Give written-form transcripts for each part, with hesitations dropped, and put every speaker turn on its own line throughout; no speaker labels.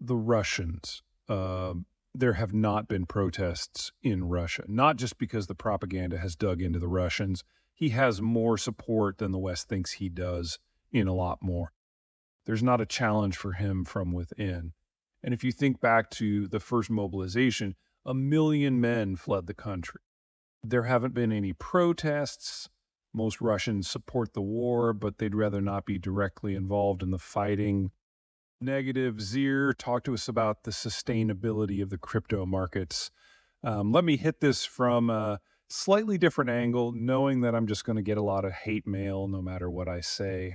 The Russians. There have not been protests in Russia, not just because the propaganda has dug into the Russians. He has more support than the West thinks he does in a lot more. There's not a challenge for him from within. And if you think back to the first mobilization, 1 million men fled the country. There haven't been any protests. Most Russians support the war, but they'd rather not be directly involved in the fighting. Negative. Zier, talk to us about the sustainability of the crypto markets. Let me hit this from a slightly different angle, knowing that I'm just going to get a lot of hate mail no matter what I say.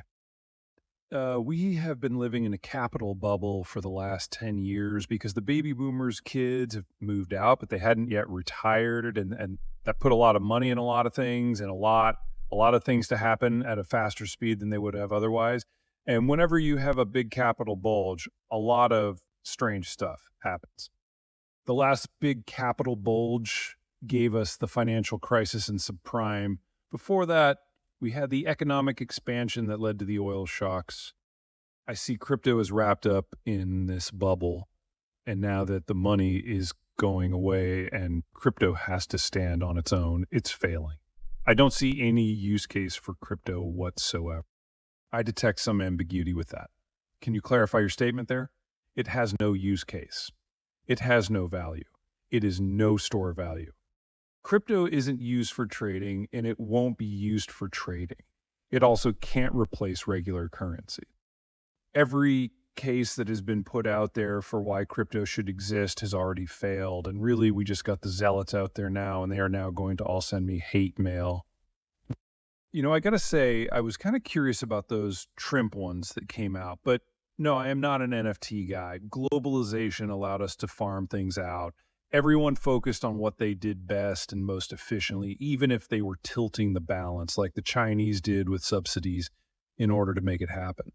We have been living in a capital bubble for the last 10 years because the baby boomers' kids have moved out, but they hadn't yet retired. And that put a lot of money in a lot of things and a lot of things to happen at a faster speed than they would have otherwise. And whenever you have a big capital bulge, a lot of strange stuff happens. The last big capital bulge gave us the financial crisis and subprime. Before that, we had the economic expansion that led to the oil shocks. I see crypto is wrapped up in this bubble. And now that the money is going away and crypto has to stand on its own, it's failing. I don't see any use case for crypto whatsoever. I detect some ambiguity with that. Can you clarify your statement there? It has no use case. It has no value. It is no store value. Crypto isn't used for trading, and it won't be used for trading. It also can't replace regular currency. Every case that has been put out there for why crypto should exist has already failed. And really, we just got the zealots out there now, and they are now going to all send me hate mail. You know, I got to say, I was kind of curious about those Trimp ones that came out, but no, I am not an NFT guy. Globalization allowed us to farm things out. Everyone focused on what they did best and most efficiently, even if they were tilting the balance like the Chinese did with subsidies in order to make it happen.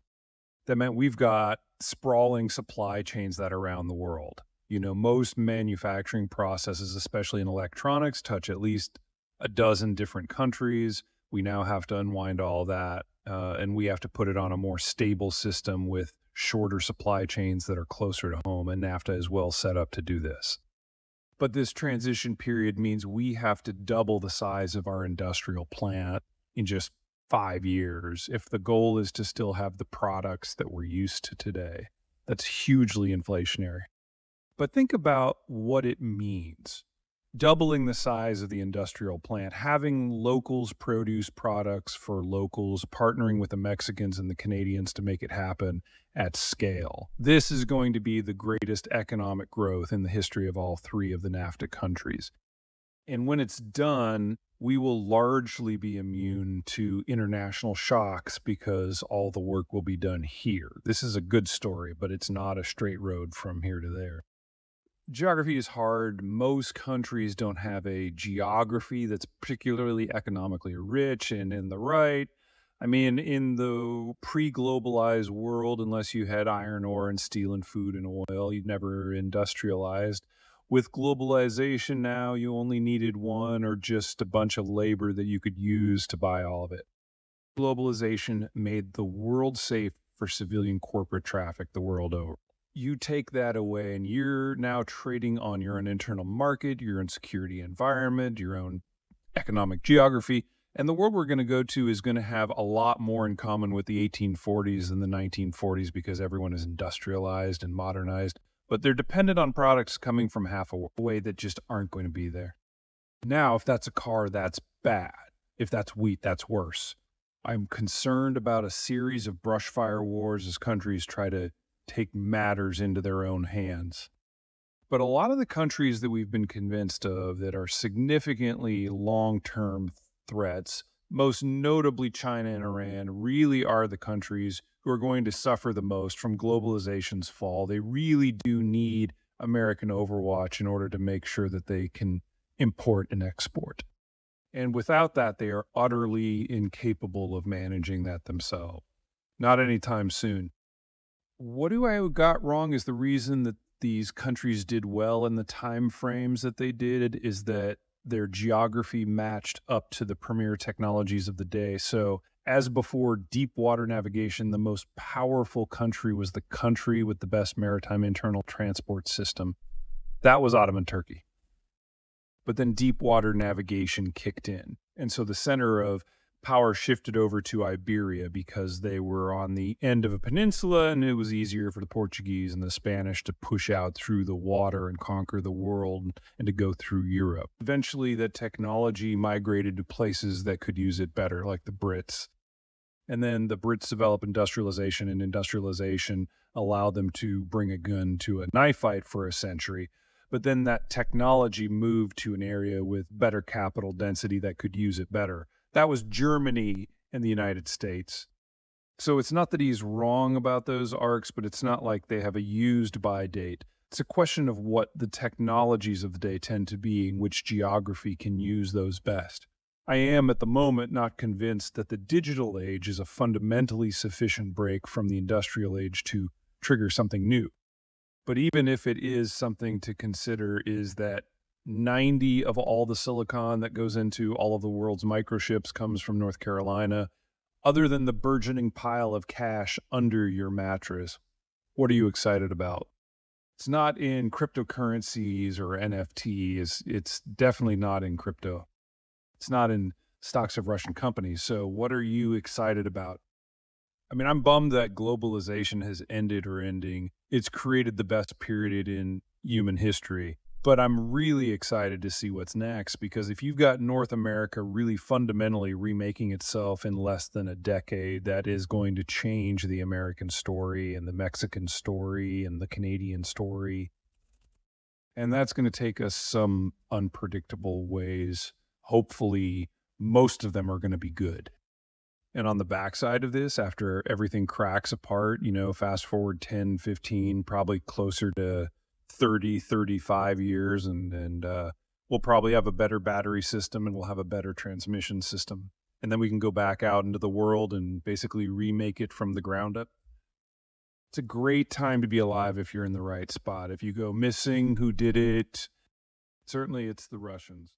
That meant we've got sprawling supply chains that are around the world. You know, most manufacturing processes, especially in electronics, touch at least a dozen different countries. We now have to unwind all that, and we have to put it on a more stable system with shorter supply chains that are closer to home, and NAFTA is well set up to do this. But this transition period means we have to double the size of our industrial plant in just 5 years if the goal is to still have the products that we're used to today. That's hugely inflationary. But think about what it means. Doubling the size of the industrial plant, having locals produce products for locals, partnering with the Mexicans and the Canadians to make it happen at scale. This is going to be the greatest economic growth in the history of all three of the NAFTA countries. And when it's done, we will largely be immune to international shocks because all the work will be done here. This is a good story, but it's not a straight road from here to there. Geography is hard. Most countries don't have a geography that's particularly economically rich and in the right. I mean, in the pre-globalized world, unless you had iron ore and steel and food and oil, you'd never industrialized. With globalization now, you only needed one or just a bunch of labor that you could use to buy all of it. Globalization made the world safe for civilian corporate traffic the world over. You take that away and you're now trading on your own internal market, your own security environment, your own economic geography. And the world we're going to go to is going to have a lot more in common with the 1840s than the 1940s because everyone is industrialized and modernized. But they're dependent on products coming from half away that just aren't going to be there. Now, if that's a car, that's bad. If that's wheat, that's worse. I'm concerned about a series of brush fire wars as countries try to take matters into their own hands. But a lot of the countries that we've been convinced of that are significantly long-term threats, most notably China and Iran, really are the countries who are going to suffer the most from globalization's fall. They really do need American overwatch in order to make sure that they can import and export. And without that, they are utterly incapable of managing that themselves. Not anytime soon. What do I got wrong is the reason that these countries did well in the time frames that they did is that their geography matched up to the premier technologies of the day. So As before deep water navigation, the most powerful country was the country with the best maritime internal transport system. That was Ottoman Turkey. But then deep water navigation kicked in. And so the center of power shifted over to Iberia because they were on the end of a peninsula, and it was easier for the Portuguese and the Spanish to push out through the water and conquer the world and to go through Europe. Eventually, the technology migrated to places that could use it better, like the Brits. And then the Brits developed industrialization, and industrialization allowed them to bring a gun to a knife fight for a century. But then that technology moved to an area with better capital density that could use it better. That was Germany and the United States. So it's not that he's wrong about those arcs, but it's not like they have a used by date. It's a question of what the technologies of the day tend to be and which geography can use those best. I am at the moment not convinced that the digital age is a fundamentally sufficient break from the industrial age to trigger something new. But even if it is, something to consider is that 90 of all the silicon that goes into all of the world's microchips comes from North Carolina, other than the burgeoning pile of cash under your mattress. What are you excited about? It's not in cryptocurrencies or NFTs. It's definitely not in crypto. It's not in stocks of Russian companies. So what are you excited about? I mean, I'm bummed that globalization has ended or ending. It's created the best period in human history. But I'm really excited to see what's next, because if you've got North America really fundamentally remaking itself in less than a decade, that is going to change the American story and the Mexican story and the Canadian story. And that's going to take us some unpredictable ways. Hopefully, most of them are going to be good. And on the backside of this, after everything cracks apart, fast forward 10, 15, probably closer to 30, 35 years, and we'll probably have a better battery system and we'll have a better transmission system. And then we can go back out into the world and basically remake it from the ground up. It's a great time to be alive if you're in the right spot. If you go missing, who did it? Certainly it's the Russians.